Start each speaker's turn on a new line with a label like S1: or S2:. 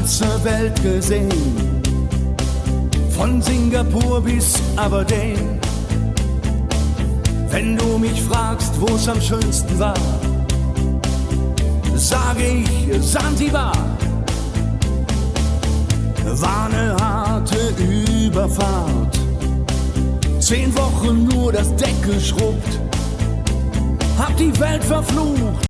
S1: ganze Welt gesehen, von Singapur bis Aberdeen. Wenn du mich fragst, wo es am schönsten war, sage ich Sansibar. War eine harte Überfahrt, 10 Wochen nur das Deck geschrubbt, hab die Welt verflucht.